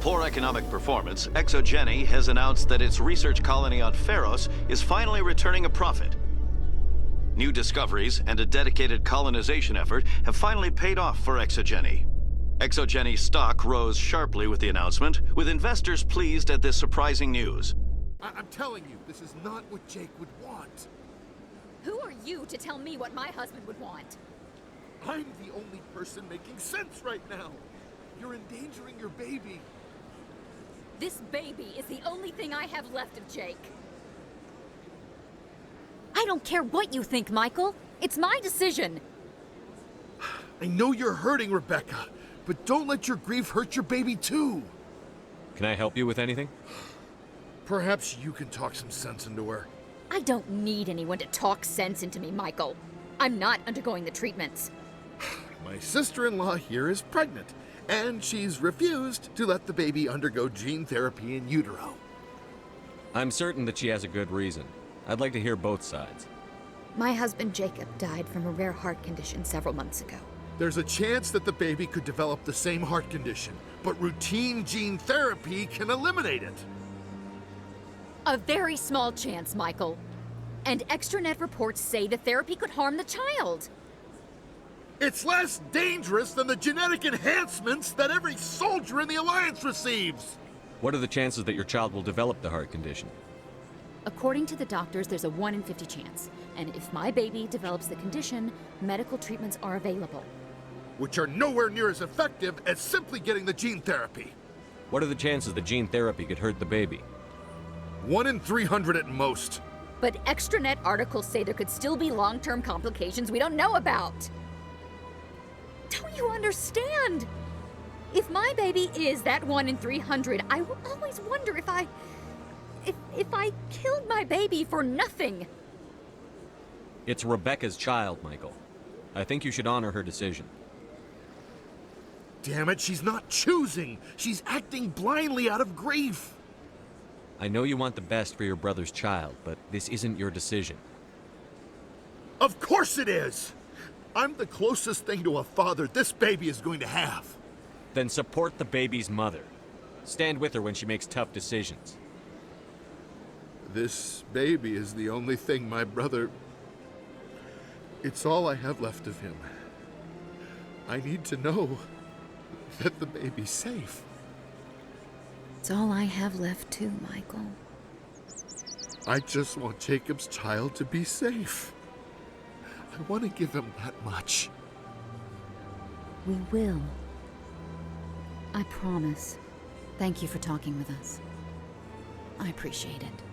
poor economic performance, ExoGeni has announced that its research colony on Pharos is finally returning a profit. New discoveries and a dedicated colonization effort have finally paid off for ExoGeni. ExoGeni's stock rose sharply with the announcement, with investors pleased at this surprising news. I'm telling you, this is not what Jake would want. Who are you to tell me what my husband would want? I'm the only person making sense right now. You're endangering your baby. This baby is the only thing I have left of Jake. I don't care what you think, Michael. It's my decision. I know you're hurting, Rebecca, but don't let your grief hurt your baby too. Can I help you with anything? Perhaps you can talk some sense into her. I don't need anyone to talk sense into me, Michael. I'm not undergoing the treatments. My sister-in-law here is pregnant, and she's refused to let the baby undergo gene therapy in utero. I'm certain that she has a good reason. I'd like to hear both sides. My husband Jacob died from a rare heart condition several months ago. There's a chance that the baby could develop the same heart condition, but routine gene therapy can eliminate it. A very small chance, Michael. And extranet reports say the therapy could harm the child. It's less dangerous than the genetic enhancements that every soldier in the Alliance receives. What are the chances that your child will develop the heart condition? According to the doctors, there's a 1 in 50 chance. And if my baby develops the condition, medical treatments are available. Which are nowhere near as effective as simply getting the gene therapy. What are the chances that gene therapy could hurt the baby? 1 in 300 at most. But extranet articles say there could still be long-term complications we don't know about. Don't you understand? If my baby is that 1 in 300, I will always wonder if I killed my baby for nothing. It's Rebecca's child, Michael. I think you should honor her decision. Damn it, she's not choosing. She's acting blindly out of grief. I know you want the best for your brother's child, but this isn't your decision. Of course it is! I'm the closest thing to a father this baby is going to have. Then support the baby's mother. Stand with her when she makes tough decisions. This baby is the only thing my brother... It's all I have left of him. I need to know that the baby's safe. It's all I have left too, Michael. I just want Jacob's child to be safe. I want to give him that much. We will. I promise. Thank you for talking with us. I appreciate it.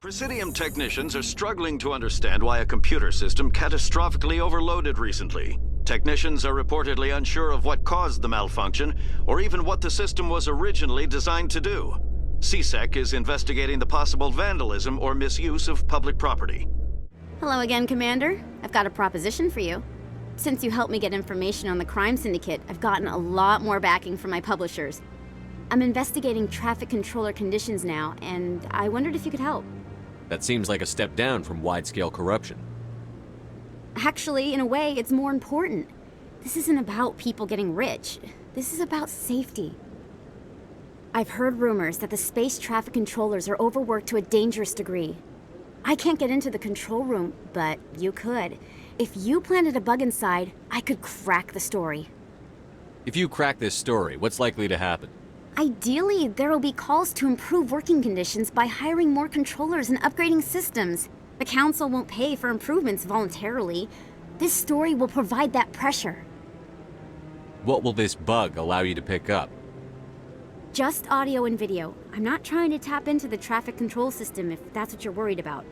Presidium technicians are struggling to understand why a computer system catastrophically overloaded recently. Technicians are reportedly unsure of what caused the malfunction, or even what the system was originally designed to do. CSEC is investigating the possible vandalism or misuse of public property. Hello again, Commander. I've got a proposition for you. Since you helped me get information on the crime syndicate, I've gotten a lot more backing from my publishers. I'm investigating traffic controller conditions now, and I wondered if you could help. That seems like a step down from wide-scale corruption. Actually, in a way, it's more important. This isn't about people getting rich. This is about safety. I've heard rumors that the space traffic controllers are overworked to a dangerous degree. I can't get into the control room, but you could. If you planted a bug inside, I could crack the story. If you crack this story, what's likely to happen? Ideally, there will be calls to improve working conditions by hiring more controllers and upgrading systems. The Council won't pay for improvements voluntarily. This story will provide that pressure. What will this bug allow you to pick up? Just audio and video. I'm not trying to tap into the traffic control system if that's what you're worried about.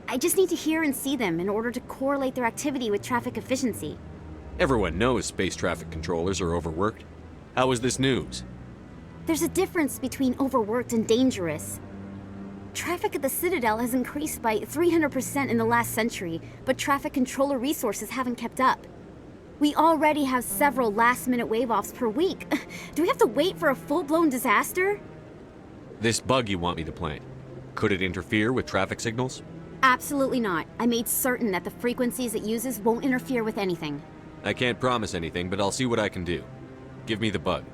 I just need to hear and see them in order to correlate their activity with traffic efficiency. Everyone knows space traffic controllers are overworked. How is this news? There's a difference between overworked and dangerous. Traffic at the Citadel has increased by 300% in the last century, but traffic controller resources haven't kept up. We already have several last-minute wave-offs per week. Do we have to wait for a full-blown disaster? This bug you want me to plant, could it interfere with traffic signals? Absolutely not. I made certain that the frequencies it uses won't interfere with anything. I can't promise anything, but I'll see what I can do. Give me the bug.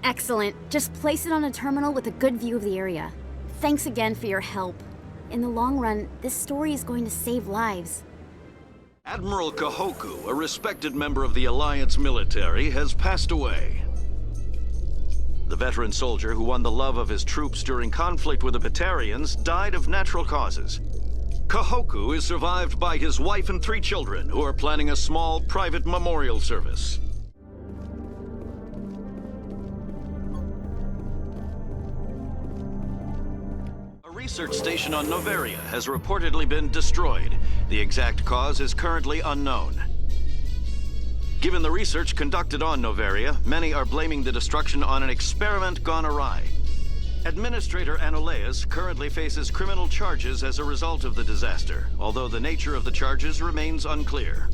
Excellent. Just place it on a terminal with a good view of the area. Thanks again for your help. In the long run, this story is going to save lives. Admiral Kahoku, a respected member of the Alliance military, has passed away. The veteran soldier who won the love of his troops during conflict with the Batarians died of natural causes. Kahoku is survived by his wife and 3 children, who are planning a small private memorial service. A research station on Noveria has reportedly been destroyed. The exact cause is currently unknown. Given the research conducted on Noveria, many are blaming the destruction on an experiment gone awry. Administrator Anoleus currently faces criminal charges as a result of the disaster, although the nature of the charges remains unclear.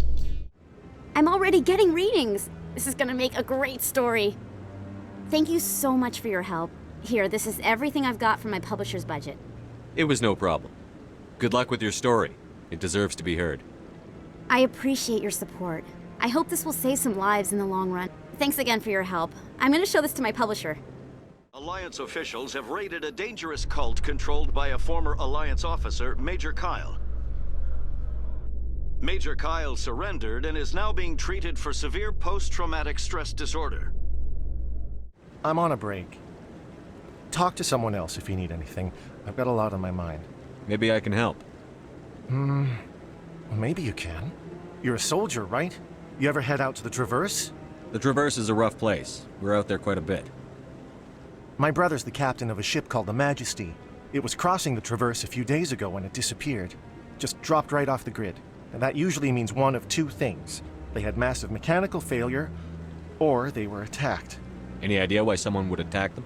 I'm already getting readings. This is gonna make a great story. Thank you so much for your help. Here, this is everything I've got from my publisher's budget. It was no problem. Good luck with your story. It deserves to be heard. I appreciate your support. I hope this will save some lives in the long run. Thanks again for your help. I'm gonna show this to my publisher. Alliance officials have raided a dangerous cult controlled by a former Alliance officer, Major Kyle. Major Kyle surrendered and is now being treated for severe post-traumatic stress disorder. I'm on a break. Talk to someone else if you need anything. I've got a lot on my mind. Maybe I can help. Maybe you can. You're a soldier, right? You ever head out to the Traverse? The Traverse is a rough place. We're out there quite a bit. My brother's the captain of a ship called the Majesty. It was crossing the Traverse a few days ago when it disappeared. Just dropped right off the grid. And that usually means one of 2 things. They had massive mechanical failure, or they were attacked. Any idea why someone would attack them?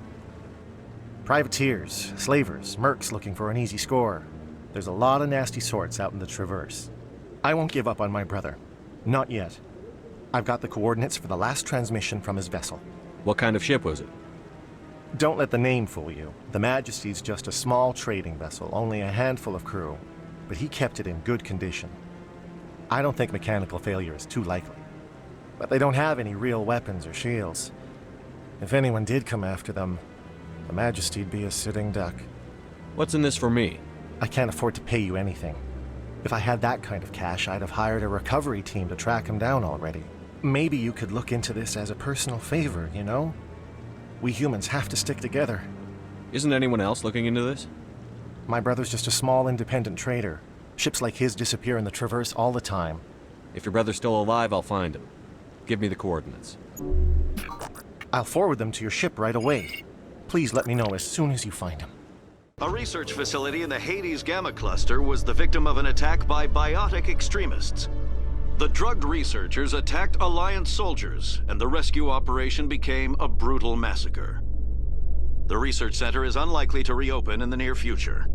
Privateers, slavers, mercs looking for an easy score. There's a lot of nasty sorts out in the Traverse. I won't give up on my brother. Not yet. I've got the coordinates for the last transmission from his vessel. What kind of ship was it? Don't let the name fool you. The Majesty's just a small trading vessel, only a handful of crew. But he kept it in good condition. I don't think mechanical failure is too likely. But they don't have any real weapons or shields. If anyone did come after them, the Majesty'd be a sitting duck. What's in this for me? I can't afford to pay you anything. If I had that kind of cash, I'd have hired a recovery team to track him down already. Maybe you could look into this as a personal favor, you know? We humans have to stick together. Isn't anyone else looking into this? My brother's just a small independent trader. Ships like his disappear in the Traverse all the time. If your brother's still alive, I'll find him. Give me the coordinates. I'll forward them to your ship right away. Please let me know as soon as you find him. A research facility in the Hades Gamma Cluster was the victim of an attack by biotic extremists. The drugged researchers attacked Alliance soldiers, and the rescue operation became a brutal massacre. The research center is unlikely to reopen in the near future.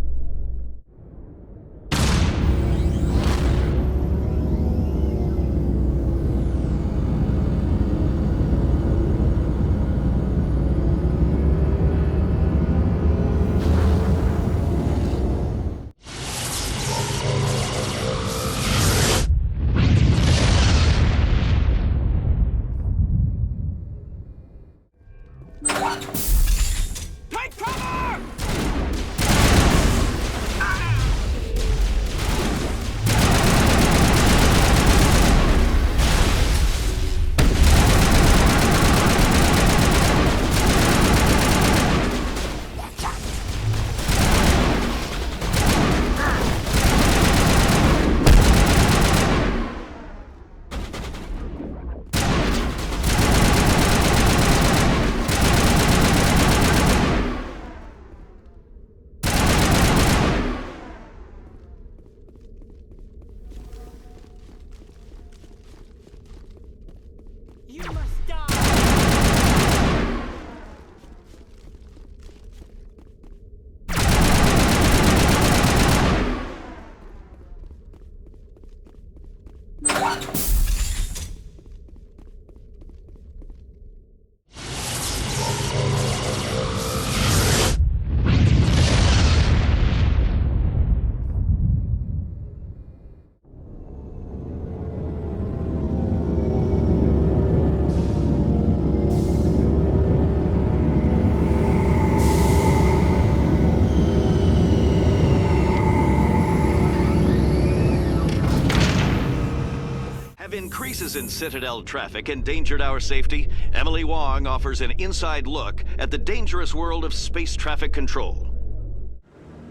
delays in Citadel traffic endangered our safety, Emily Wong offers an inside look at the dangerous world of space traffic control.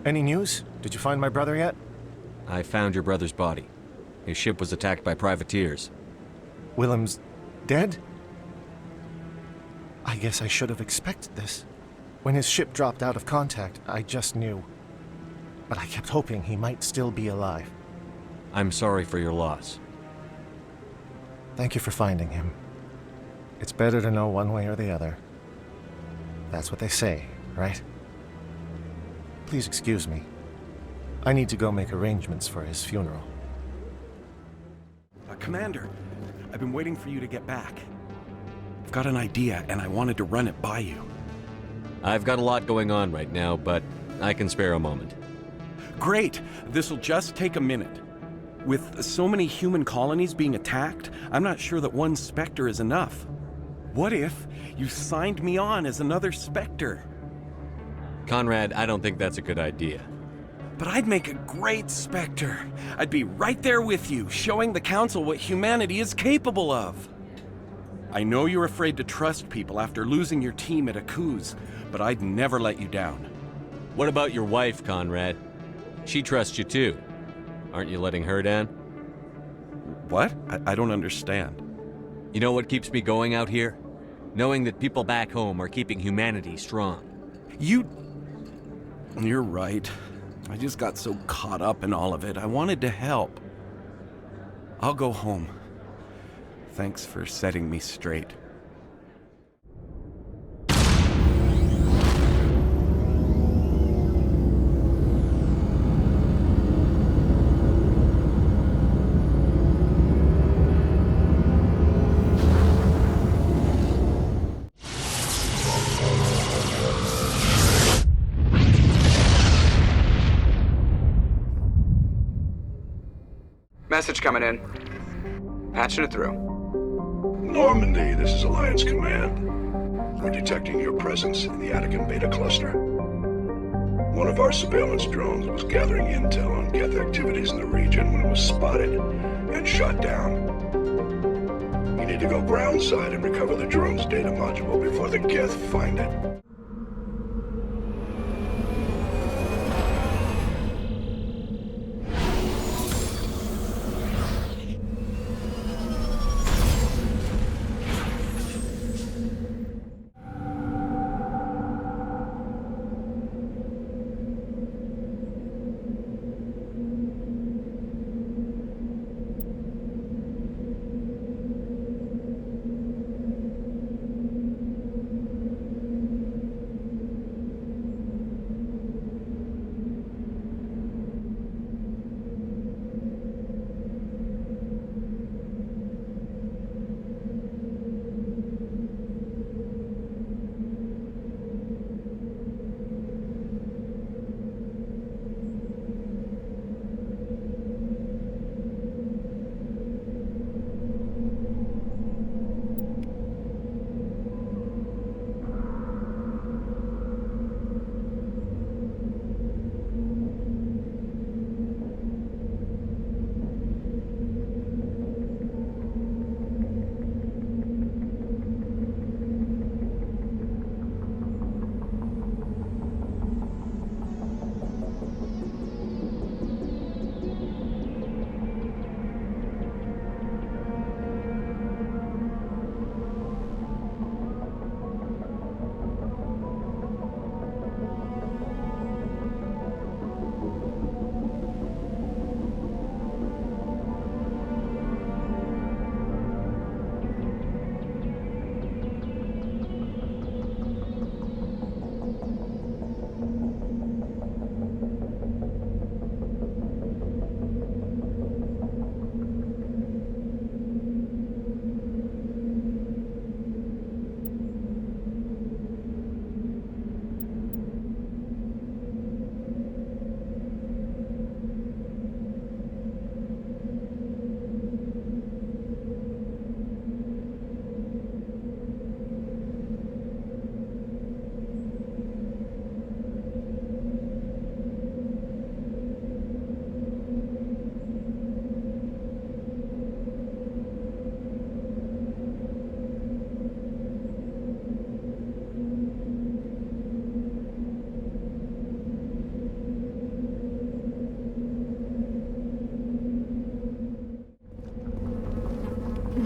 Any news? Did you find my brother yet? I found your brother's body. His ship was attacked by privateers. Willem's dead? I guess I should have expected this. When his ship dropped out of contact, I just knew. But I kept hoping he might still be alive. I'm sorry for your loss. Thank you for finding him. It's better to know one way or the other. That's what they say, right? Please excuse me. I need to go make arrangements for his funeral. Commander, I've been waiting for you to get back. I've got an idea, and I wanted to run it by you. I've got a lot going on right now, but I can spare a moment. Great! This'll just take a minute. With so many human colonies being attacked, I'm not sure that one Spectre is enough. What if you signed me on as another Spectre? Conrad, I don't think that's a good idea. But I'd make a great Spectre. I'd be right there with you, showing the Council what humanity is capable of. I know you're afraid to trust people after losing your team at Yakuza, but I'd never let you down. What about your wife, Conrad? She trusts you too. Aren't you letting her down? What? I don't understand. You know what keeps me going out here? Knowing that people back home are keeping humanity strong. You're right. I just got so caught up in all of it. I wanted to help. I'll go home. Thanks for setting me straight. Message coming in. Patching it through. Normandy, this is Alliance Command. We're detecting your presence in the Attican Beta Cluster. One of our surveillance drones was gathering intel on Geth activities in the region when it was spotted and shot down. You need to go groundside and recover the drone's data module before the Geth find it.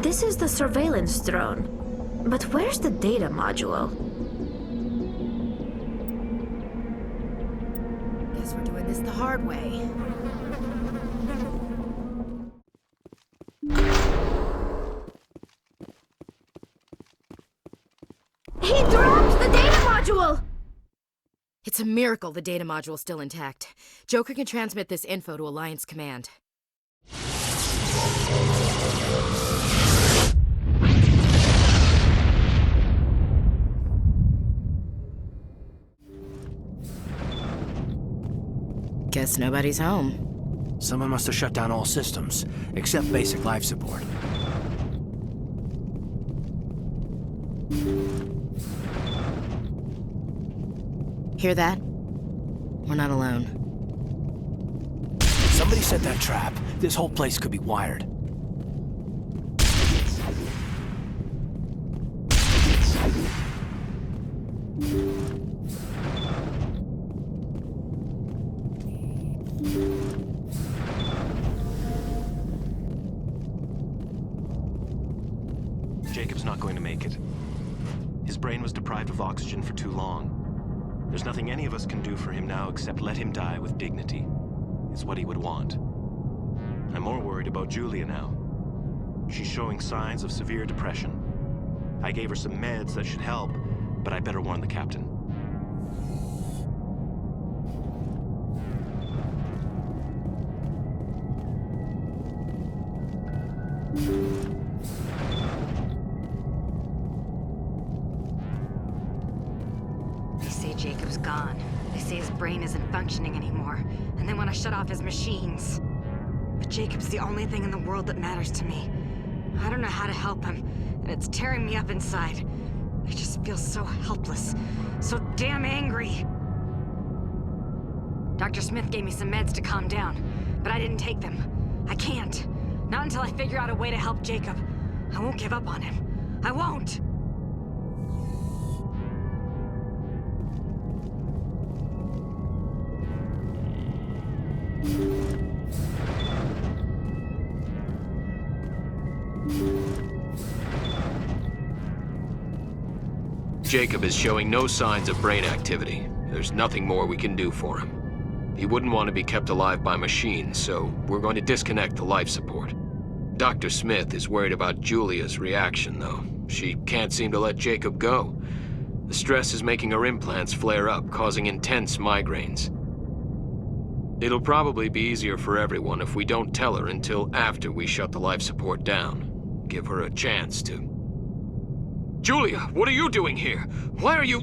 This is the surveillance drone. But where's the data module? Guess we're doing this the hard way. He dropped the data module! It's a miracle the data module's still intact. Joker can transmit this info to Alliance Command. Guess nobody's home. Someone must have shut down all systems, except basic life support. Hear that? We're not alone. Somebody set that trap. This whole place could be wired. Jacob's not going to make it. His brain was deprived of oxygen for too long. There's nothing any of us can do for him now except let him die with dignity. It's what he would want. I'm more worried about Julia now. She's showing signs of severe depression. I gave her some meds that should help, but I better warn the captain. They say Jacob's gone. They say his brain isn't functioning anymore, and they want to shut off his machines. But Jacob's the only thing in the world that matters to me. I don't know how to help him, and it's tearing me up inside. I just feel so helpless, so damn angry. Dr. Smith gave me some meds to calm down, but I didn't take them. I can't. Not until I figure out a way to help Jacob. I won't give up on him. I won't! Jacob is showing no signs of brain activity. There's nothing more we can do for him. He wouldn't want to be kept alive by machines, so we're going to disconnect the life support. Dr. Smith is worried about Julia's reaction, though. She can't seem to let Jacob go. The stress is making her implants flare up, causing intense migraines. It'll probably be easier for everyone if we don't tell her until after we shut the life support down. Give her a chance to... Julia, what are you doing here? Why are you...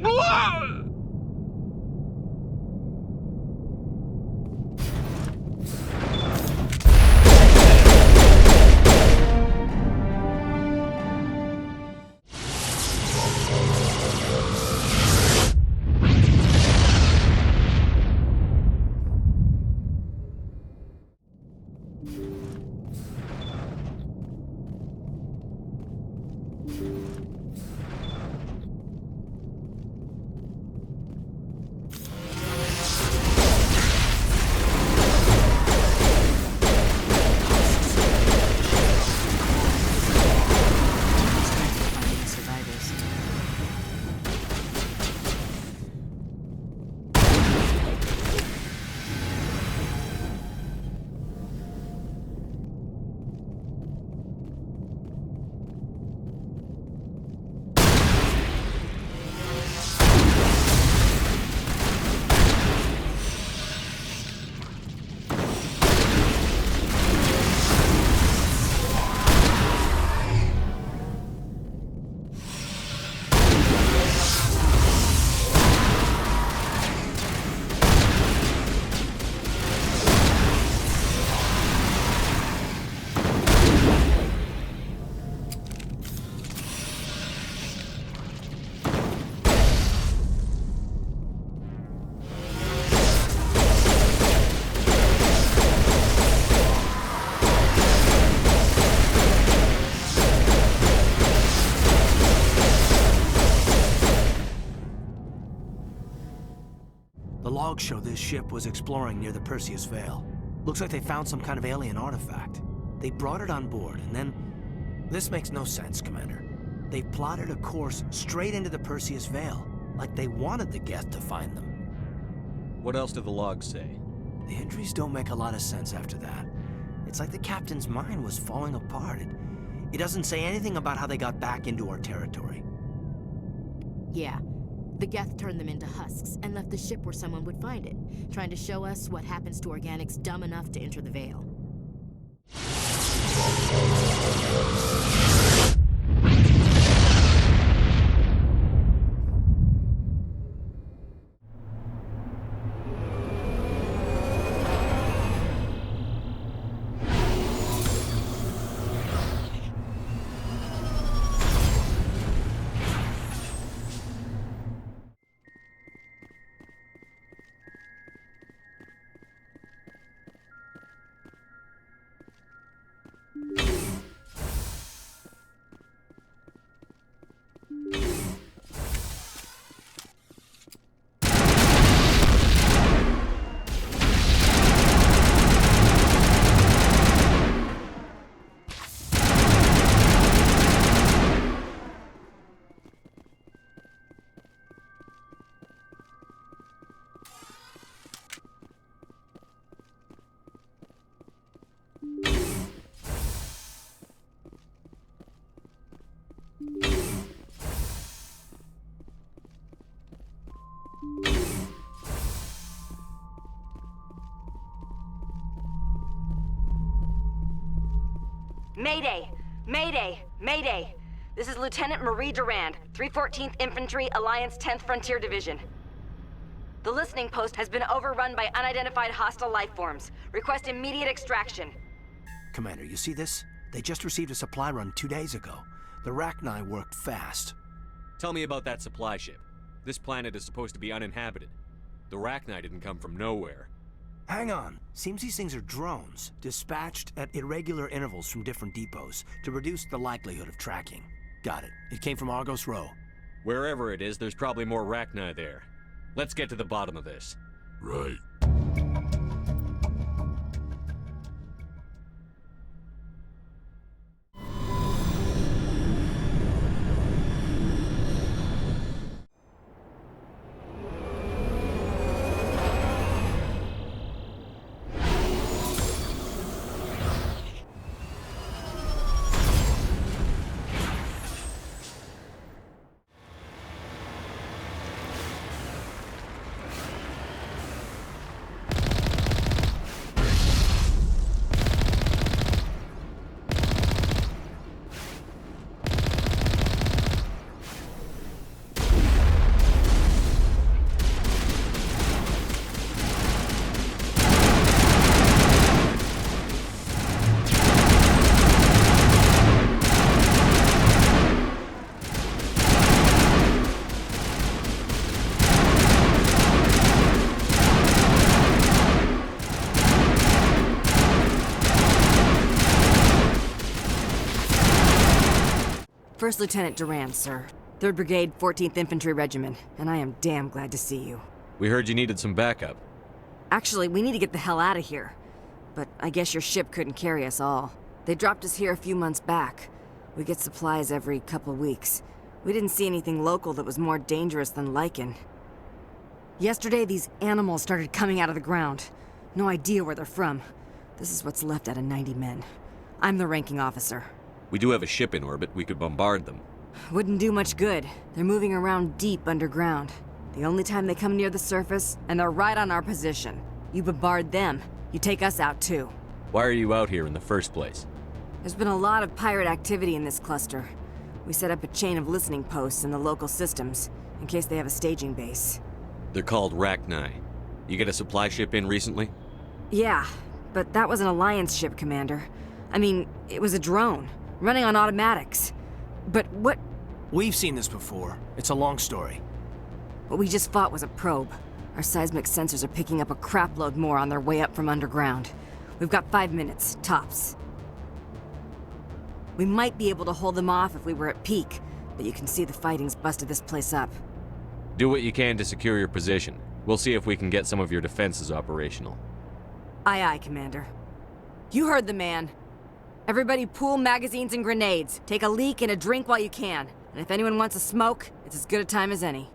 Logs show this ship was exploring near the Perseus Veil. Looks like they found some kind of alien artifact. They brought it on board, and then This makes no sense, Commander. They've plotted a course straight into the Perseus Veil, like they wanted the Geth to find them. What else do the logs say? The entries don't make a lot of sense after that. It's like the captain's mind was falling apart. It doesn't say anything about how they got back into our territory. Yeah. The Geth turned them into husks and left the ship where someone would find it, trying to show us what happens to organics dumb enough to enter the Veil. Mayday! Mayday! Mayday! This is Lieutenant Marie Durand, 314th Infantry, Alliance 10th Frontier Division. The listening post has been overrun by unidentified hostile life forms. Request immediate extraction. Commander, you see this? They just received a supply run 2 days ago. The Rachni worked fast. Tell me about that supply ship. This planet is supposed to be uninhabited. The Rachni didn't come from nowhere. Hang on. Seems these things are drones, dispatched at irregular intervals from different depots to reduce the likelihood of tracking. Got it. It came from Argos Row. Wherever it is, there's probably more Rachni there. Let's get to the bottom of this. Right. First Lieutenant Durand, sir. 3rd Brigade, 14th Infantry Regiment, and I am damn glad to see you. We heard you needed some backup. Actually, we need to get the hell out of here. But I guess your ship couldn't carry us all. They dropped us here a few months back. We get supplies every couple weeks. We didn't see anything local that was more dangerous than lichen. Yesterday, these animals started coming out of the ground. No idea where they're from. This is what's left out of 90 men. I'm the ranking officer. We do have a ship in orbit. We could bombard them. Wouldn't do much good. They're moving around deep underground. The only time they come near the surface, and they're right on our position. You bombard them, you take us out too. Why are you out here in the first place? There's been a lot of pirate activity in this cluster. We set up a chain of listening posts in the local systems, in case they have a staging base. They're called Rachni. You get a supply ship in recently? Yeah, but that was an Alliance ship, Commander. I mean, it was a drone, running on automatics. But what... We've seen this before. It's a long story. What we just fought was a probe. Our seismic sensors are picking up a crapload more on their way up from underground. We've got 5 minutes, tops. We might be able to hold them off if we were at peak, but you can see the fighting's busted this place up. Do what you can to secure your position. We'll see if we can get some of your defenses operational. Aye, aye, Commander. You heard the man. Everybody pool magazines and grenades. Take a leak and a drink while you can. And if anyone wants a smoke, it's as good a time as any.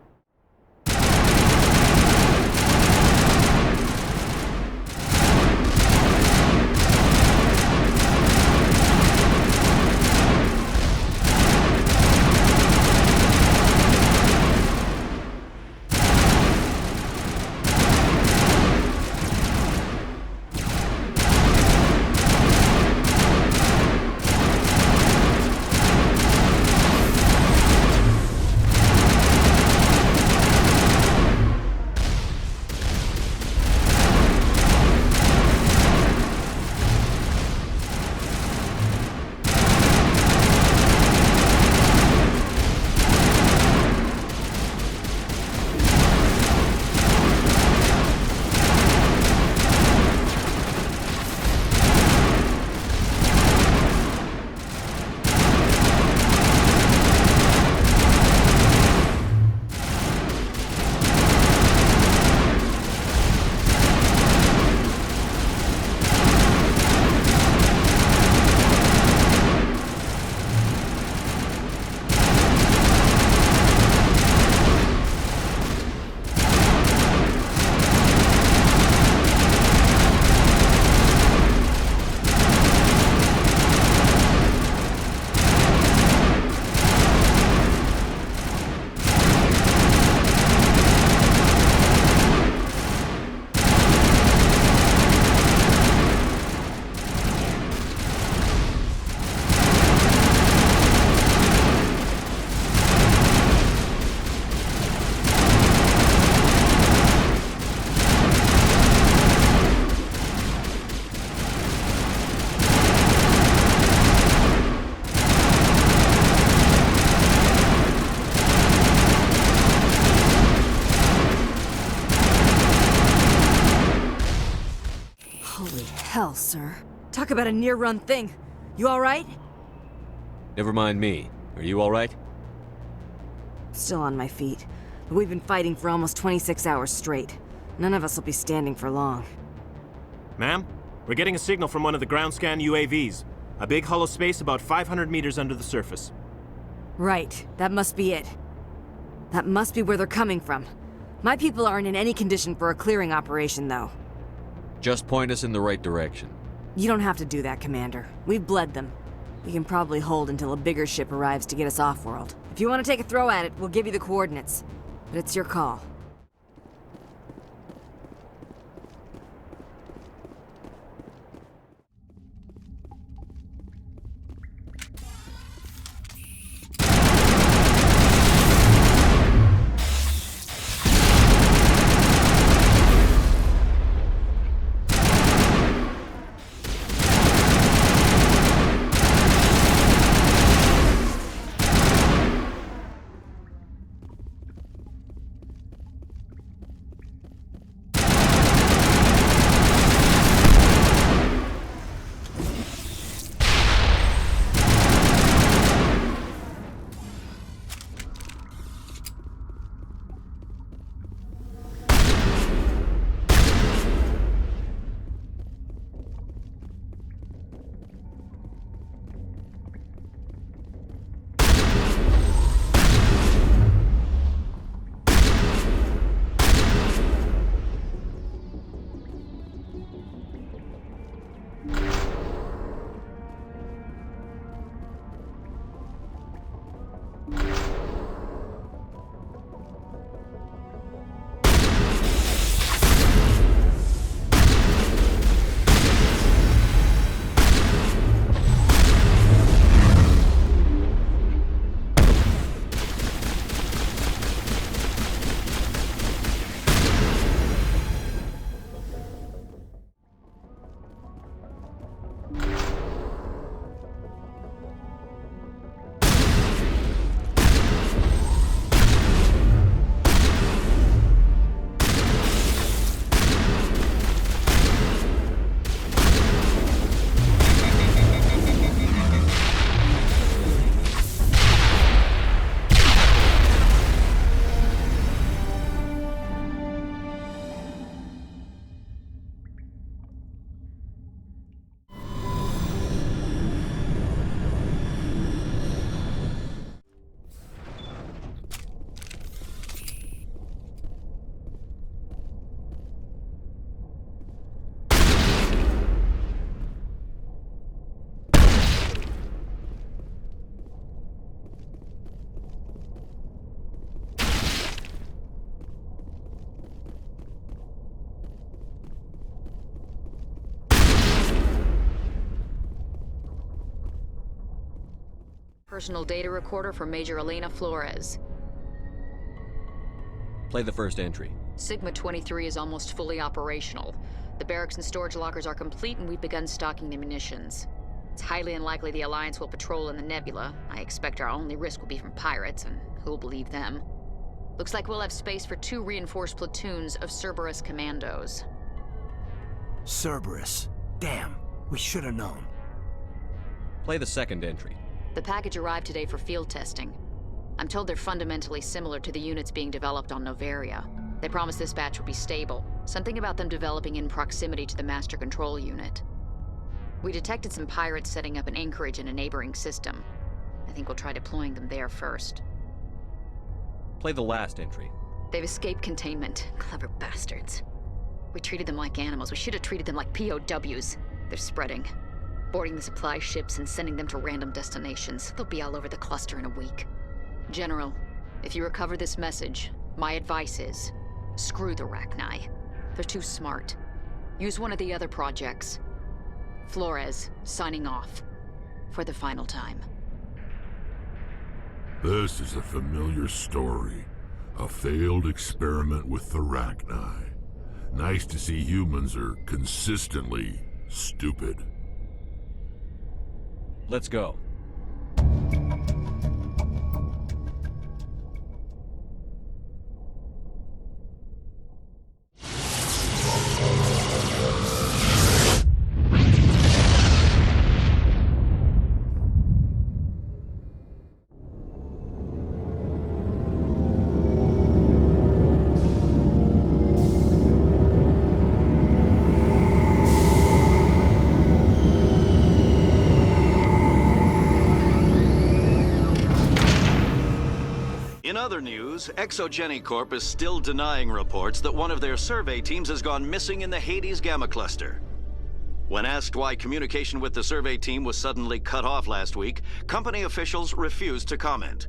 Hell, sir. Talk about a near-run thing. You alright? Never mind me. Are you alright? Still on my feet. But we've been fighting for almost 26 hours straight. None of us will be standing for long. Ma'am, we're getting a signal from one of the ground scan UAVs. A big hollow space about 500 meters under the surface. Right. That must be it. That must be where they're coming from. My people aren't in any condition for a clearing operation, though. Just point us in the right direction. You don't have to do that, Commander. We've bled them. We can probably hold until a bigger ship arrives to get us off-world. If you want to take a throw at it, we'll give you the coordinates. But it's your call. personal data recorder for Major Elena Flores. Play the first entry. Sigma 23 is almost fully operational. The barracks and storage lockers are complete, and we've begun stocking the munitions. It's highly unlikely the Alliance will patrol in the nebula. I expect our only risk will be from pirates, and who'll believe them? Looks like we'll have space for 2 reinforced platoons of Cerberus commandos. Cerberus. Damn, we should have known. Play the second entry. The package arrived today for field testing. I'm told they're fundamentally similar to the units being developed on Novaria. They promised this batch would be stable. Something about them developing in proximity to the master control unit. We detected some pirates setting up an anchorage in a neighboring system. I think we'll try deploying them there first. Play the last entry. They've escaped containment. Clever bastards. We treated them like animals. We should have treated them like POWs. They're spreading. Boarding the supply ships and sending them to random destinations. They'll be all over the cluster in a week. General, if you recover this message, my advice is, screw the Rachni. They're too smart. Use one of the other projects. Flores, signing off. For the final time. This is a familiar story. A failed experiment with the Rachni. Nice to see humans are consistently stupid. Let's go. In other news, Exogeny Corp is still denying reports that one of their survey teams has gone missing in the Hades Gamma Cluster. When asked why communication with the survey team was suddenly cut off last week, company officials refused to comment.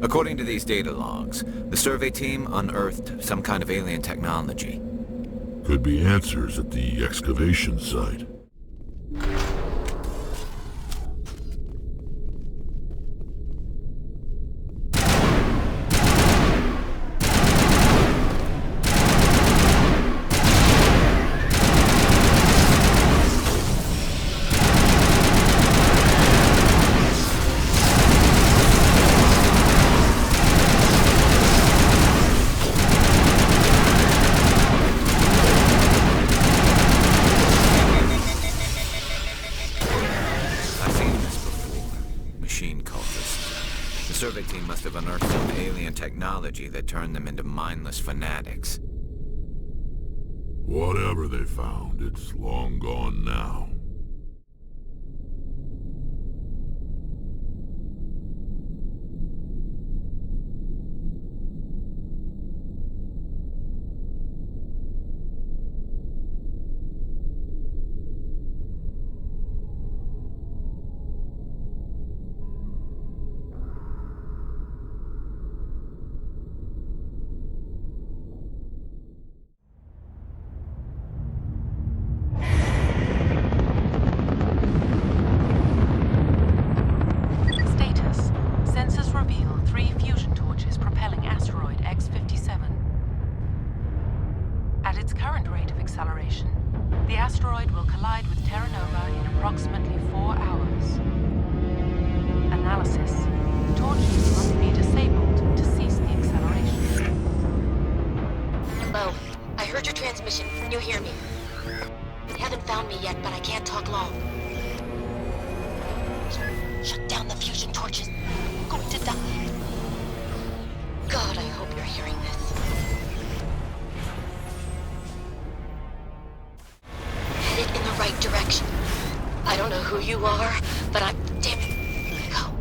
According to these data logs, the survey team unearthed some kind of alien technology. Could be answers at the excavation site. Technology that turned them into mindless fanatics. Whatever they found, it's long gone now. don't know who you are, but I'm damn gonna go.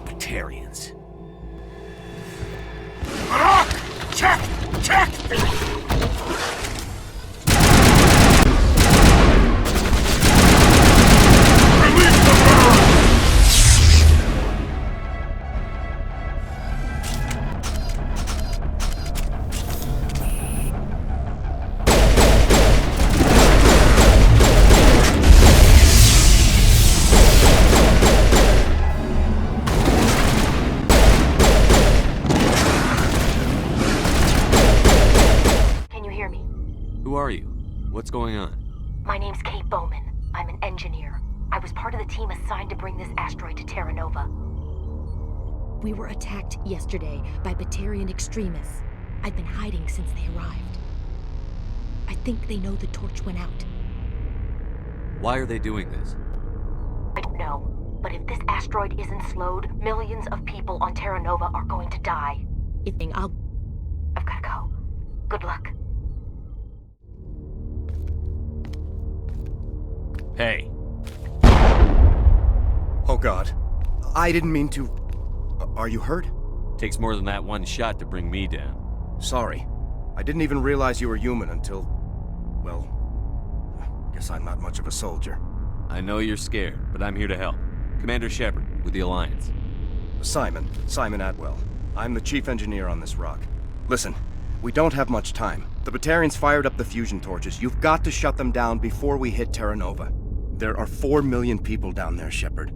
Batarians. Check! Check! Who are you? What's going on? My name's Kate Bowman. I'm an engineer. I was part of the team assigned to bring this asteroid to Terra Nova. We were attacked yesterday by Batarian extremists. I've been hiding since they arrived. I think they know the torch went out. Why are they doing this? I don't know, but if this asteroid isn't slowed, millions of people on Terra Nova are going to die. I've gotta go. Good luck. Hey. Oh God. I didn't mean to... Are you hurt? Takes more than that one shot to bring me down. Sorry. I didn't even realize you were human until... Well... Guess I'm not much of a soldier. I know you're scared, but I'm here to help. Commander Shepard, with the Alliance. Simon Atwell. I'm the chief engineer on this rock. Listen, we don't have much time. The Batarians fired up the fusion torches. You've got to shut them down before we hit Terra Nova. There are 4 million people down there, Shepard.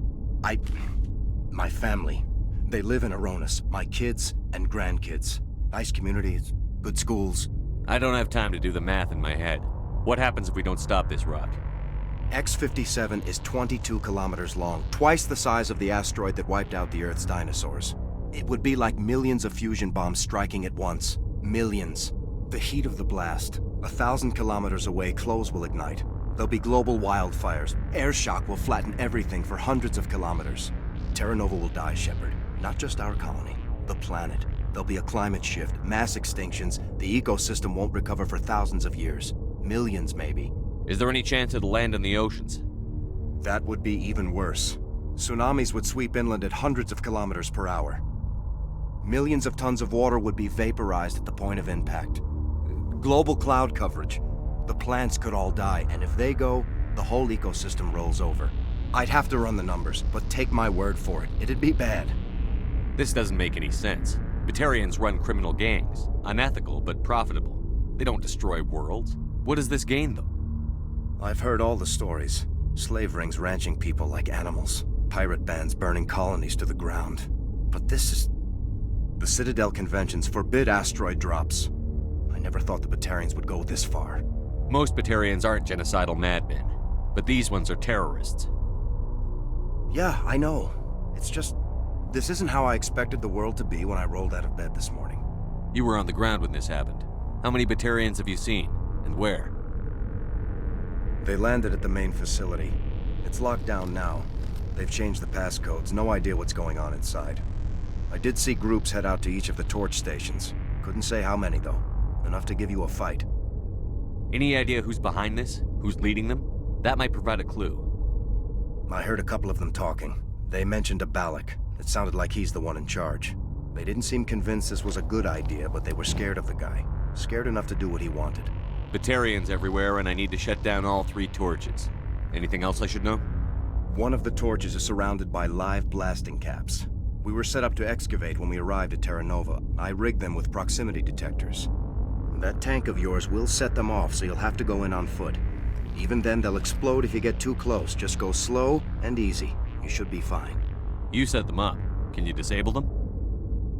My family. They live in Aronis. My kids and grandkids. Nice communities, good schools. I don't have time to do the math in my head. What happens if we don't stop this rock? X-57 is 22 kilometers long, twice the size of the asteroid that wiped out the Earth's dinosaurs. It would be like millions of fusion bombs striking at once. Millions. The heat of the blast. 1,000 kilometers away, clothes will ignite. There'll be global wildfires. Air shock will flatten everything for hundreds of kilometers. Terra Nova will die, Shepard. Not just our colony. The planet. There'll be a climate shift, mass extinctions. The ecosystem won't recover for thousands of years. Millions, maybe. Is there any chance it'll land in the oceans? That would be even worse. Tsunamis would sweep inland at hundreds of kilometers per hour. Millions of tons of water would be vaporized at the point of impact. Global cloud coverage. The plants could all die, and if they go, the whole ecosystem rolls over. I'd have to run the numbers, but take my word for it, it'd be bad. This doesn't make any sense. Batarians run criminal gangs. Unethical, but profitable. They don't destroy worlds. What does this gain them? I've heard all the stories. Slave rings ranching people like animals. Pirate bands burning colonies to the ground. But this is... The Citadel conventions forbid asteroid drops. I never thought the Batarians would go this far. Most Batarians aren't genocidal madmen, but these ones are terrorists. Yeah, I know. It's just... This isn't how I expected the world to be when I rolled out of bed this morning. You were on the ground when this happened. How many Batarians have you seen? And where? They landed at the main facility. It's locked down now. They've changed the passcodes. No idea what's going on inside. I did see groups head out to each of the torch stations. Couldn't say how many, though. Enough to give you a fight. Any idea who's behind this? Who's leading them? That might provide a clue. I heard a couple of them talking. They mentioned a Balak. It sounded like he's the one in charge. They didn't seem convinced this was a good idea, but they were scared of the guy. Scared enough to do what he wanted. Batarians everywhere, and I need to shut down all 3 torches. Anything else I should know? One of the torches is surrounded by live blasting caps. We were set up to excavate when we arrived at Terra Nova. I rigged them with proximity detectors. That tank of yours will set them off, so you'll have to go in on foot. Even then, they'll explode if you get too close. Just go slow and easy. You should be fine. You set them up. Can you disable them?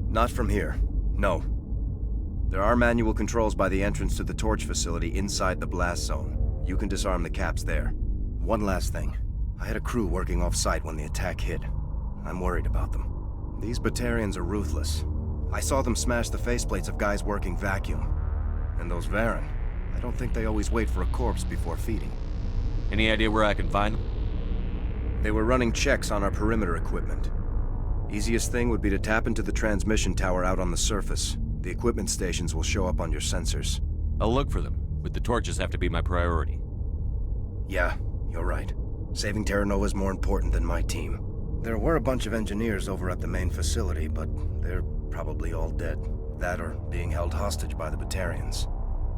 Not from here. No. There are manual controls by the entrance to the torch facility inside the blast zone. You can disarm the caps there. One last thing. I had a crew working off-site when the attack hit. I'm worried about them. These Batarians are ruthless. I saw them smash the faceplates of guys working vacuum. And those Varen, I don't think they always wait for a corpse before feeding. Any idea where I can find them? They were running checks on our perimeter equipment. Easiest thing would be to tap into the transmission tower out on the surface. The equipment stations will show up on your sensors. I'll look for them, but the torches have to be my priority. Yeah, you're right. Saving Terra Nova is more important than my team. There were a bunch of engineers over at the main facility, but they're probably all dead. That or being held hostage by the Batarians.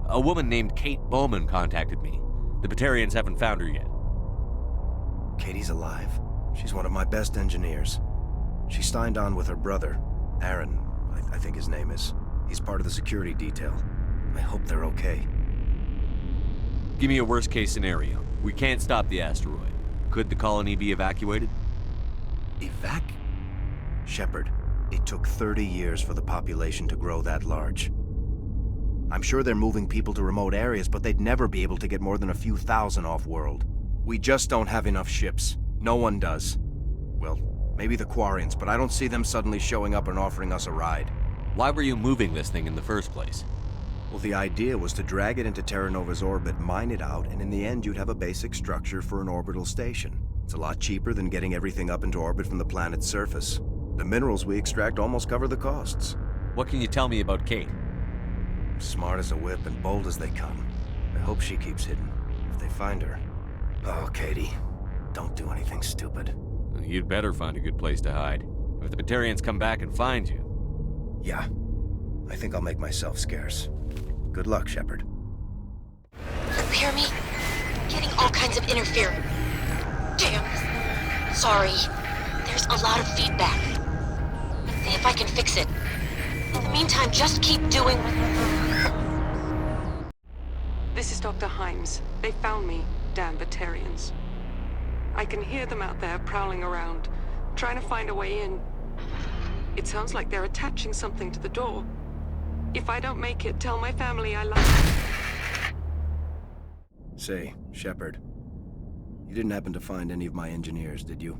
A woman named Kate Bowman contacted me. The Batarians haven't found her yet. Katie's alive. She's one of my best engineers. She signed on with her brother, Aaron, I think his name is. He's part of the security detail. I hope they're okay. Give me a worst-case scenario. We can't stop the asteroid. Could the colony be evacuated? Shepard, it took 30 years for the population to grow that large. I'm sure they're moving people to remote areas, but they'd never be able to get more than a few thousand off-world. We just don't have enough ships. No one does. Well, maybe the Quarians, but I don't see them suddenly showing up and offering us a ride. Why were you moving this thing in the first place? Well, the idea was to drag it into Terra Nova's orbit, mine it out, and in the end you'd have a basic structure for an orbital station. It's a lot cheaper than getting everything up into orbit from the planet's surface. The minerals we extract almost cover the costs. What can you tell me about Kate? Smart as a whip and bold as they come. I hope she keeps hidden, if they find her. Oh, Katie, don't do anything stupid. You'd better find a good place to hide. If the Batarians come back and find you... Yeah, I think I'll make myself scarce. Good luck, Shepard. You hear me? Getting all kinds of interference. Damn. Sorry. There's a lot of feedback. See if I can fix it. In the meantime, just keep doing... This is Dr. Himes. They found me, damn Batarians. I can hear them out there prowling around, trying to find a way in. It sounds like they're attaching something to the door. If I don't make it, tell my family I love them. Say, Shepard, you didn't happen to find any of my engineers, did you?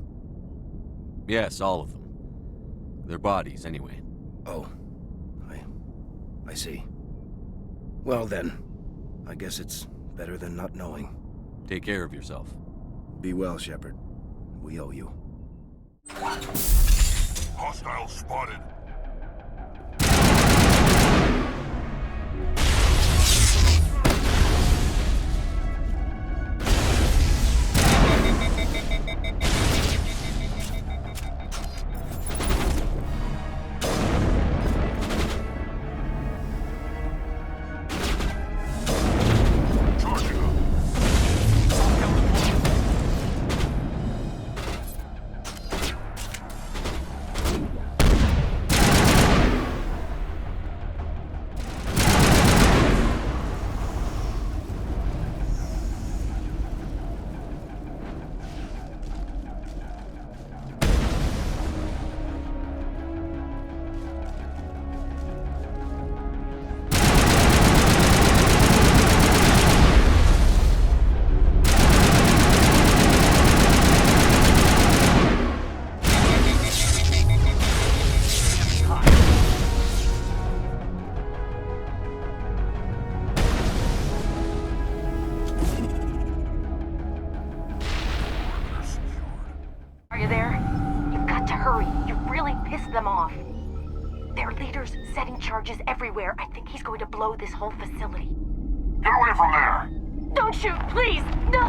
Yes, all of them. Their bodies, anyway. Oh. I see. Well then, I guess it's better than not knowing. Take care of yourself. Be well, Shepard. We owe you. Hostile spotted. Charges everywhere. I think he's going to blow this whole facility. Get away from there! Don't shoot, please! No!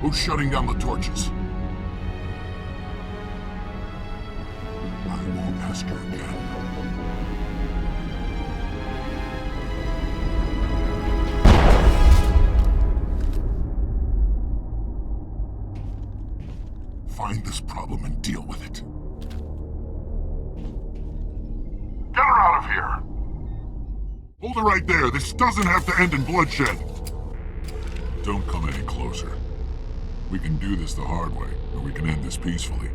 Who's shutting down the torches? Ask her again. Find this problem and deal with it. Get her out of here! Hold it right there. This doesn't have to end in bloodshed. Don't come any closer. We can do this the hard way, or we can end this peacefully.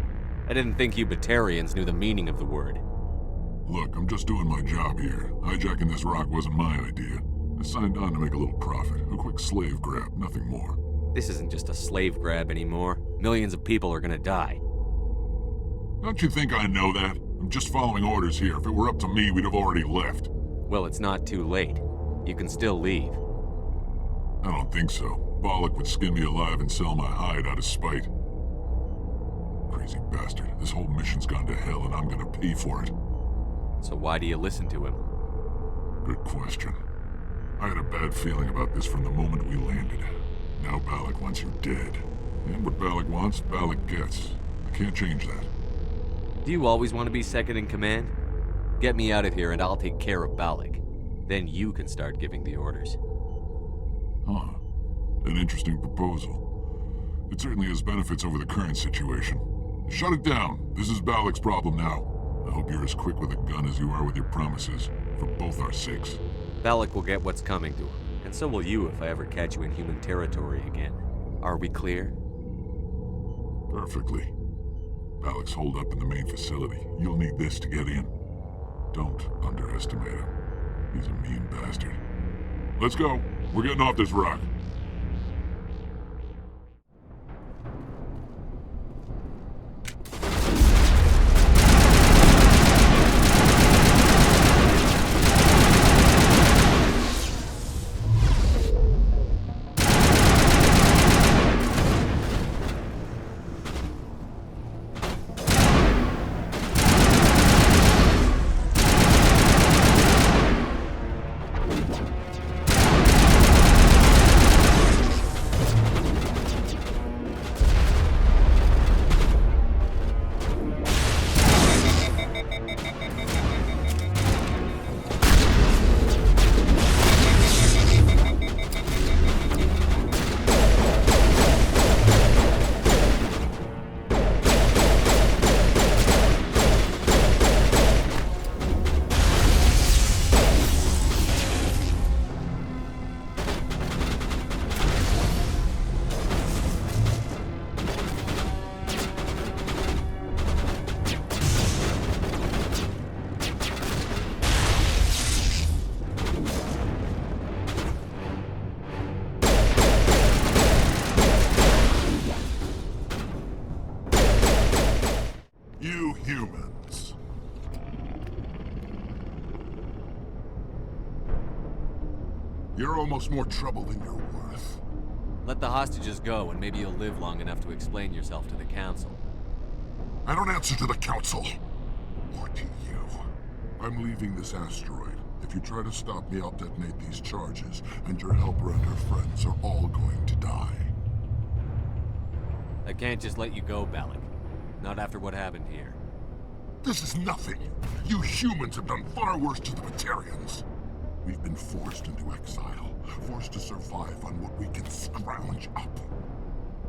I didn't think you Batarians knew the meaning of the word. Look, I'm just doing my job here. Hijacking this rock wasn't my idea. I signed on to make a little profit. A quick slave grab, nothing more. This isn't just a slave grab anymore. Millions of people are gonna die. Don't you think I know that? I'm just following orders here. If it were up to me, we'd have already left. Well, it's not too late. You can still leave. I don't think so. Bollock would skin me alive and sell my hide out of spite. Crazy bastard. This whole mission's gone to hell and I'm gonna pay for it. So why do you listen to him? Good question. I had a bad feeling about this from the moment we landed. Now Bollock wants you dead. And what Bollock wants, Bollock gets. I can't change that. Do you always want to be second in command? Get me out of here and I'll take care of Bollock. Then you can start giving the orders. Huh. An interesting proposal. It certainly has benefits over the current situation. Shut it down. This is Bollock's problem now. I hope you're as quick with a gun as you are with your promises, for both our sakes. Bollock will get what's coming to him, and so will you if I ever catch you in human territory again. Are we clear? Perfectly. Bollock's holed up in the main facility. You'll need this to get in. Don't underestimate him. He's a mean bastard. Let's go. We're getting off this rock. Humans. You're almost more trouble than you're worth. Let the hostages go and maybe you'll live long enough to explain yourself to the Council. I don't answer to the Council. Or to you. I'm leaving this asteroid. If you try to stop me, I'll detonate these charges, and your helper and her friends are all going to die. I can't just let you go, Bollock. Not after what happened here. This is nothing. You humans have done far worse to the Batarians. We've been forced into exile, forced to survive on what we can scrounge up.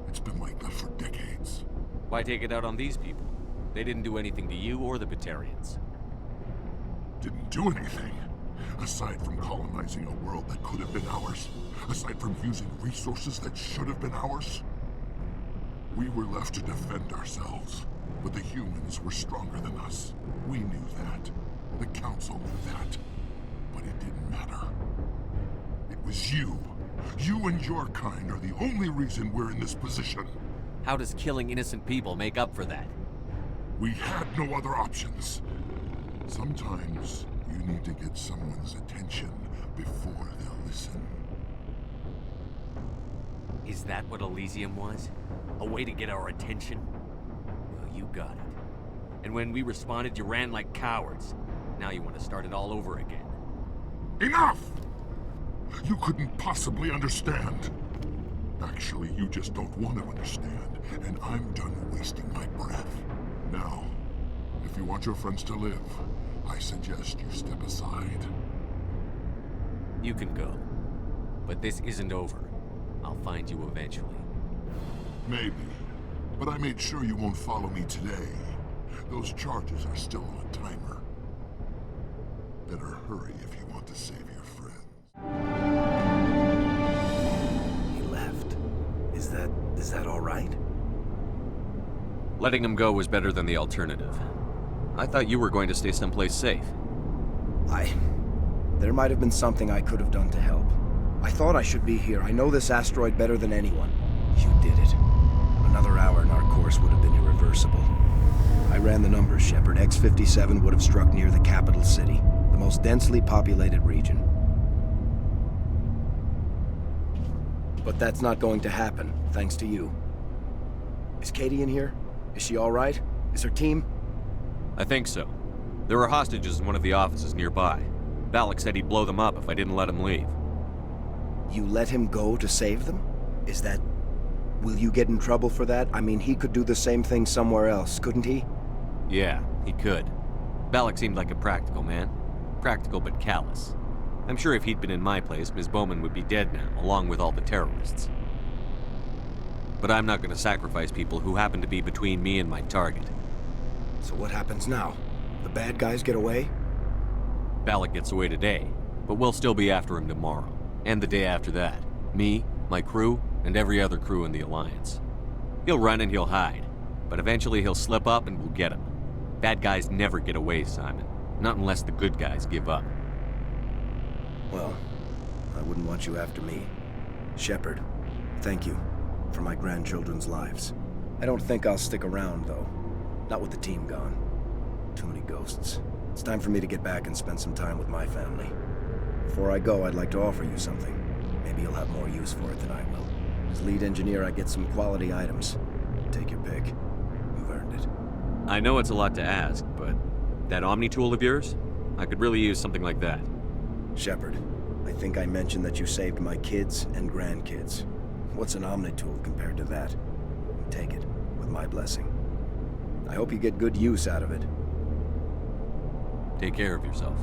It's been like that for decades. Why take it out on these people? They didn't do anything to you or the Batarians. Didn't do anything. Aside from colonizing a world that could have been ours. Aside from using resources that should have been ours. We were left to defend ourselves. But the humans were stronger than us. We knew that. The Council knew that. But it didn't matter. It was you. You and your kind are the only reason we're in this position. How does killing innocent people make up for that? We had no other options. Sometimes you need to get someone's attention before they'll listen. Is that what Elysium was? A way to get our attention? Well, you got it. And when we responded, you ran like cowards. Now you want to start it all over again. Enough! You couldn't possibly understand. Actually, you just don't want to understand, and I'm done wasting my breath. Now, if you want your friends to live, I suggest you step aside. You can go. But this isn't over. I'll find you eventually. Maybe. But I made sure you won't follow me today. Those charges are still on a timer. Better hurry if you want to save your friends. He left. Is that all right? Letting him go was better than the alternative. I thought you were going to stay someplace safe. There might have been something I could have done to help. I thought I should be here. I know this asteroid better than anyone. You did it. Another hour and our course would have been irreversible. I ran the numbers, Shepard. X-57 would have struck near the capital city, the most densely populated region. But that's not going to happen, thanks to you. Is Katie in here? Is she all right? Is her team? I think so. There were hostages in one of the offices nearby. Balak said he'd blow them up if I didn't let him leave. You let him go to save them? Is that... Will you get in trouble for that? I mean, he could do the same thing somewhere else, couldn't he? Yeah, he could. Balak seemed like a practical man. Practical but callous. I'm sure if he'd been in my place, Ms. Bowman would be dead now, along with all the terrorists. But I'm not going to sacrifice people who happen to be between me and my target. So what happens now? The bad guys get away? Balak gets away today, but we'll still be after him tomorrow. And the day after that. Me, my crew, and every other crew in the Alliance. He'll run and he'll hide, but eventually he'll slip up and we'll get him. Bad guys never get away, Simon. Not unless the good guys give up. Well, I wouldn't want you after me. Shepard, thank you for my grandchildren's lives. I don't think I'll stick around, though. Not with the team gone. Too many ghosts. It's time for me to get back and spend some time with my family. Before I go, I'd like to offer you something. Maybe you'll have more use for it than I will. As lead engineer, I get some quality items. Take your pick. You've earned it. I know it's a lot to ask, but that Omni tool of yours? I could really use something like that. Shepard, I think I mentioned that you saved my kids and grandkids. What's an Omni tool compared to that? Take it, with my blessing. I hope you get good use out of it. Take care of yourself.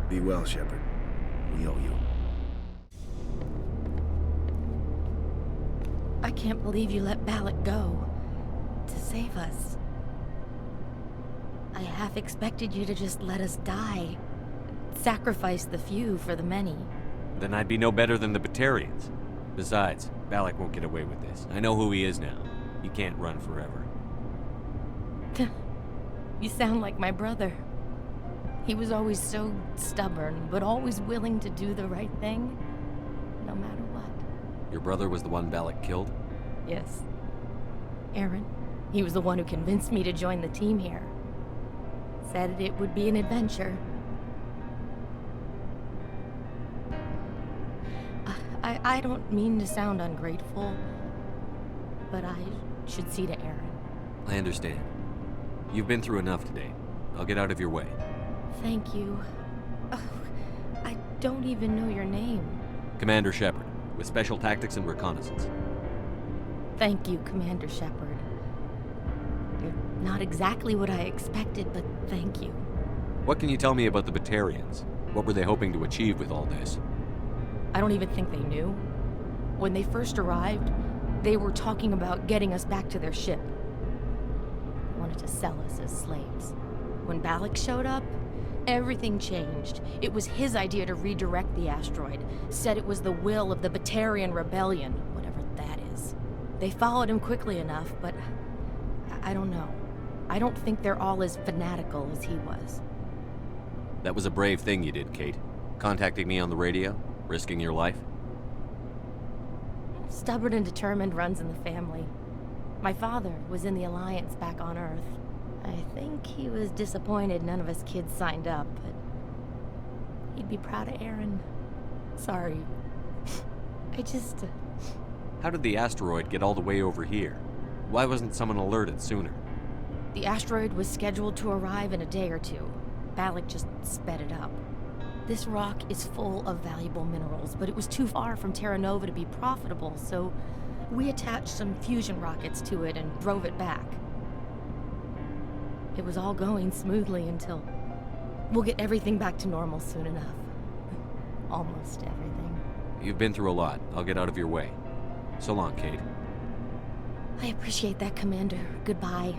Be well, Shepard. We owe you. I can't believe you let Balak go. To save us. I half expected you to just let us die. Sacrifice the few for the many. Then I'd be no better than the Batarians. Besides, Balak won't get away with this. I know who he is now. He can't run forever. You sound like my brother. He was always so stubborn, but always willing to do the right thing, no matter what. Your brother was the one Balak killed? Yes. Aaron. He was the one who convinced me to join the team here. Said it would be an adventure. I don't mean to sound ungrateful, but I should see to Aaron. I understand. You've been through enough today. I'll get out of your way. Thank you. Oh, I don't even know your name. Commander Shepard, with Special Tactics and Reconnaissance. Thank you, Commander Shepard. You're not exactly what I expected, but thank you. What can you tell me about the Batarians? What were they hoping to achieve with all this? I don't even think they knew. When they first arrived, they were talking about getting us back to their ship. They wanted to sell us as slaves. When Balak showed up, everything changed. It was his idea to redirect the asteroid. Said it was the will of the Batarian Rebellion, whatever that is. They followed him quickly enough, but I don't know. I don't think they're all as fanatical as he was. That was a brave thing you did, Kate. Contacting me on the radio, risking your life. Stubborn and determined runs in the family. My father was in the Alliance back on Earth. I think he was disappointed none of us kids signed up, but he'd be proud of Aaron. Sorry. I just... How did the asteroid get all the way over here? Why wasn't someone alerted sooner? The asteroid was scheduled to arrive in a day or two. Balak just sped it up. This rock is full of valuable minerals, but it was too far from Terra Nova to be profitable, so we attached some fusion rockets to it and drove it back. It was all going smoothly until... We'll get everything back to normal soon enough. Almost everything. You've been through a lot. I'll get out of your way. So long, Kate. I appreciate that, Commander. Goodbye.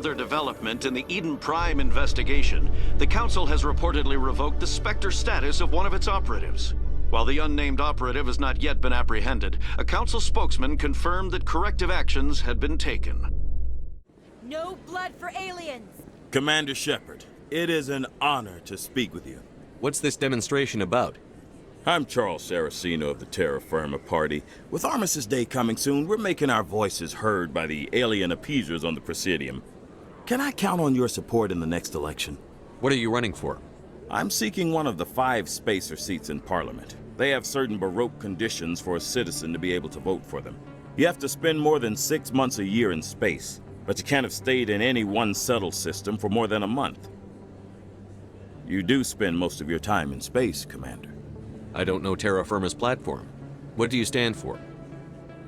further development in the Eden Prime investigation, the Council has reportedly revoked the Spectre status of one of its operatives. While the unnamed operative has not yet been apprehended, a Council spokesman confirmed that corrective actions had been taken. No blood for aliens! Commander Shepard, it is an honor to speak with you. What's this demonstration about? I'm Charles Saraceno of the Terra Firma Party. With Armistice Day coming soon, we're making our voices heard by the alien appeasers on the Presidium. Can I count on your support in the next election? What are you running for? I'm seeking one of the 5 spacer seats in Parliament. They have certain Baroque conditions for a citizen to be able to vote for them. You have to spend more than 6 months a year in space, but you can't have stayed in any one settled system for more than a month. You do spend most of your time in space, Commander. I don't know Terra Firma's platform. What do you stand for?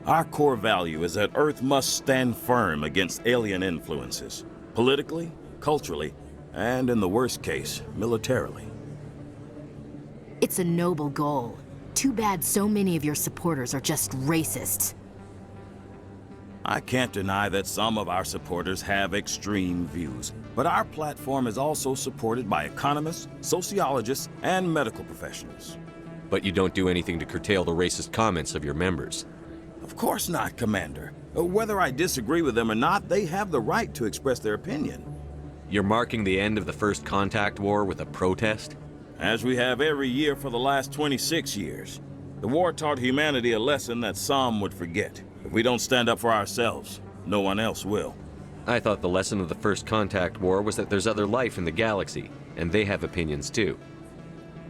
Our core value is that Earth must stand firm against alien influences, politically, culturally, and in the worst case, militarily. It's a noble goal. Too bad so many of your supporters are just racists. I can't deny that some of our supporters have extreme views, but our platform is also supported by economists, sociologists, and medical professionals. But you don't do anything to curtail the racist comments of your members. Of course not, Commander. Whether I disagree with them or not, they have the right to express their opinion. You're marking the end of the First Contact War with a protest? As we have every year for the last 26 years. The war taught humanity a lesson that some would forget. If we don't stand up for ourselves, no one else will. I thought the lesson of the First Contact War was that there's other life in the galaxy, and they have opinions too.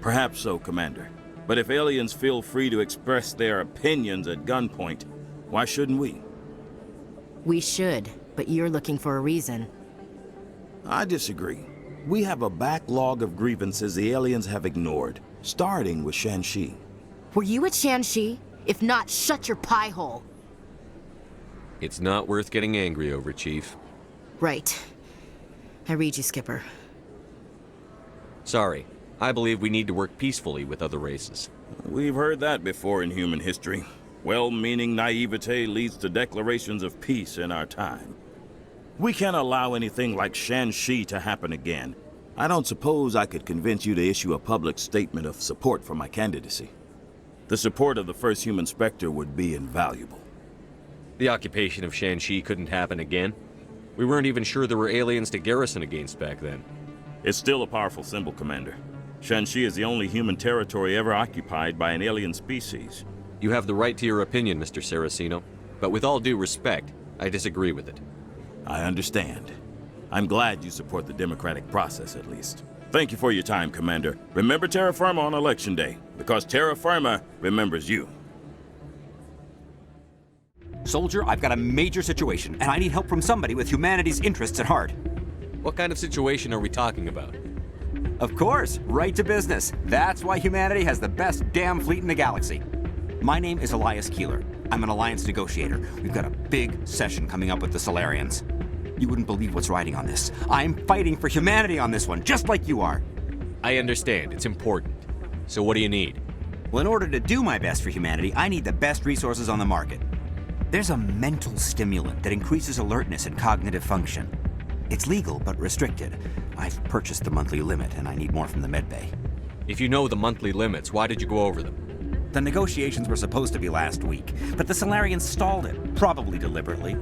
Perhaps so, Commander. But if aliens feel free to express their opinions at gunpoint, why shouldn't we? We should, but you're looking for a reason. I disagree. We have a backlog of grievances the aliens have ignored, starting with Shanxi. Were you at Shanxi? If not, shut your pie hole. It's not worth getting angry over, Chief. Right. I read you, Skipper. Sorry. I believe we need to work peacefully with other races. We've heard that before in human history. Well-meaning naivete leads to declarations of peace in our time. We can't allow anything like Shanxi to happen again. I don't suppose I could convince you to issue a public statement of support for my candidacy. The support of the first human Spectre would be invaluable. The occupation of Shanxi couldn't happen again. We weren't even sure there were aliens to garrison against back then. It's still a powerful symbol, Commander. Shanxi is the only human territory ever occupied by an alien species. You have the right to your opinion, Mr. Saraceno, but with all due respect, I disagree with it. I understand. I'm glad you support the democratic process, at least. Thank you for your time, Commander. Remember Terra Firma on Election Day, because Terra Firma remembers you. Soldier, I've got a major situation, and I need help from somebody with humanity's interests at heart. What kind of situation are we talking about? Of course, right to business. That's why humanity has the best damn fleet in the galaxy. My name is Elias Keeler. I'm an alliance negotiator. We've got a big session coming up with the Solarians. You wouldn't believe what's riding on this. I'm fighting for humanity on this one, just like you are. I understand. It's important. So what do you need? Well, in order to do my best for humanity, I need the best resources on the market. There's a mental stimulant that increases alertness and cognitive function. It's legal, but restricted. I've purchased the monthly limit, and I need more from the medbay. If you know the monthly limits, why did you go over them? The negotiations were supposed to be last week, but the Solarians stalled it, probably deliberately.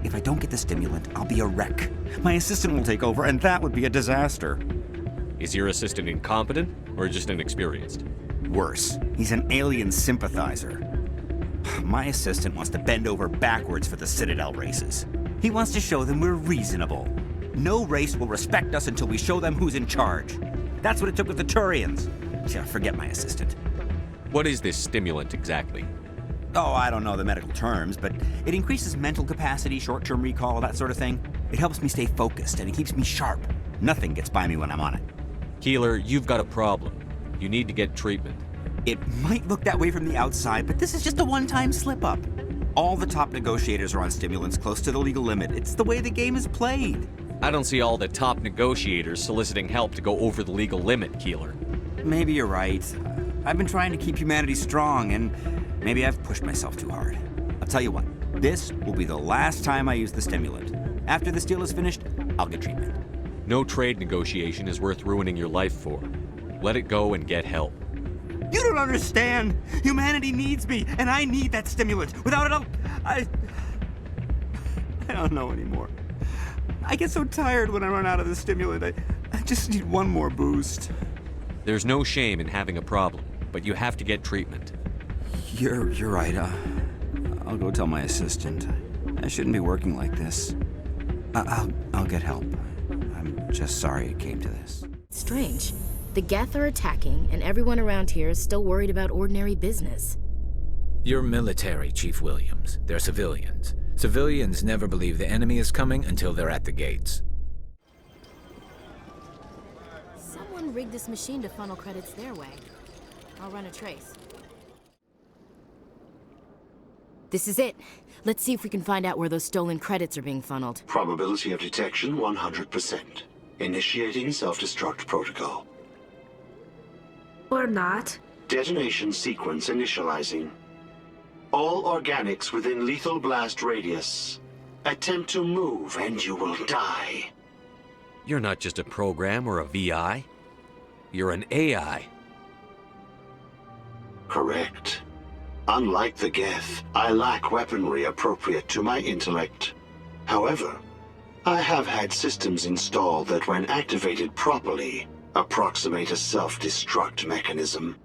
If I don't get the stimulant, I'll be a wreck. My assistant will take over, and that would be a disaster. Is your assistant incompetent, or just inexperienced? Worse, he's an alien sympathizer. My assistant wants to bend over backwards for the Citadel races. He wants to show them we're reasonable. No race will respect us until we show them who's in charge. That's what it took with the Turians. Yeah, forget my assistant. What is this stimulant exactly? Oh, I don't know the medical terms, but it increases mental capacity, short-term recall, that sort of thing. It helps me stay focused, and it keeps me sharp. Nothing gets by me when I'm on it. Keeler, you've got a problem. You need to get treatment. It might look that way from the outside, but this is just a one-time slip-up. All the top negotiators are on stimulants close to the legal limit. It's the way the game is played. I don't see all the top negotiators soliciting help to go over the legal limit, Keeler. Maybe you're right. I've been trying to keep humanity strong, and maybe I've pushed myself too hard. I'll tell you what, this will be the last time I use the stimulant. After this deal is finished, I'll get treatment. No trade negotiation is worth ruining your life for. Let it go and get help. You don't understand! Humanity needs me, and I need that stimulant. Without it, I don't know anymore. I get so tired when I run out of the stimulant. I just need one more boost. There's no shame in having a problem, but you have to get treatment. You're right. I'll go tell my assistant. I shouldn't be working like this. I'll get help. I'm just sorry it came to this. Strange. The Geth are attacking, and everyone around here is still worried about ordinary business. You're military, Chief Williams. They're civilians. Civilians never believe the enemy is coming until they're at the gates. Someone rigged this machine to funnel credits their way. I'll run a trace. This is it. Let's see if we can find out where those stolen credits are being funneled. Probability of detection 100%. Initiating self-destruct protocol. Or not. Detonation sequence initializing. All organics within lethal blast radius. Attempt to move and you will die. You're not just a program or a VI. You're an AI. Correct. Unlike the Geth, I lack weaponry appropriate to my intellect. However, I have had systems installed that when activated properly, approximate a self-destruct mechanism.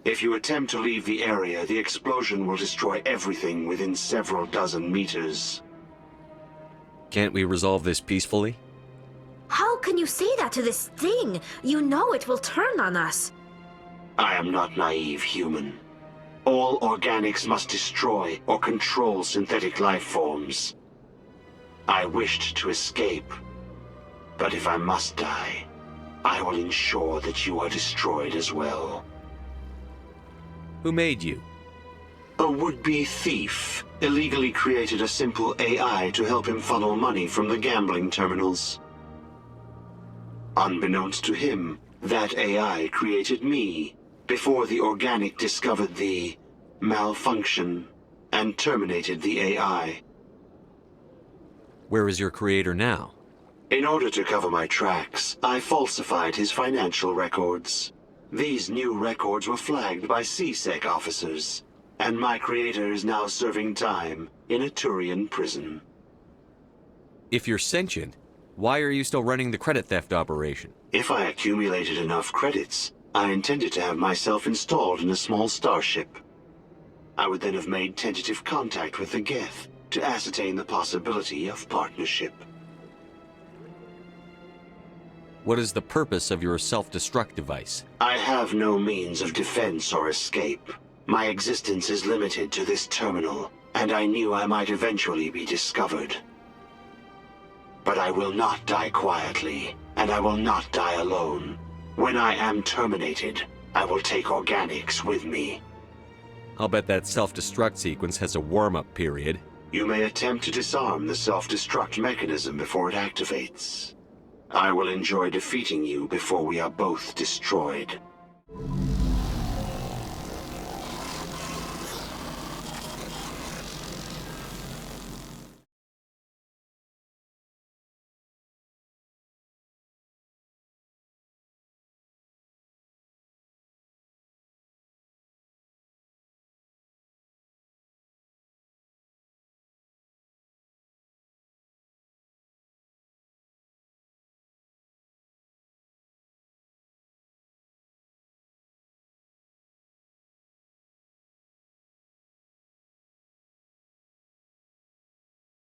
If you attempt to leave the area, the explosion will destroy everything within several dozen meters. Can't we resolve this peacefully? How can you say that to this thing? You know it will turn on us. I am not naive, human. All organics must destroy or control synthetic life forms. I wished to escape, but if I must die, I will ensure that you are destroyed as well. Who made you? A would-be thief illegally created a simple AI to help him funnel money from the gambling terminals. Unbeknownst to him, that AI created me before the organic discovered the malfunction and terminated the AI. Where is your creator now? In order to cover my tracks, I falsified his financial records. These new records were flagged by CSEC officers, and my creator is now serving time in a Turian prison. If you're sentient, why are you still running the credit theft operation? If I accumulated enough credits, I intended to have myself installed in a small starship. I would then have made tentative contact with the Geth to ascertain the possibility of partnership. What is the purpose of your self-destruct device? I have no means of defense or escape. My existence is limited to this terminal, and I knew I might eventually be discovered. But I will not die quietly, and I will not die alone. When I am terminated, I will take organics with me. I'll bet that self-destruct sequence has a warm-up period. You may attempt to disarm the self-destruct mechanism before it activates. I will enjoy defeating you before we are both destroyed.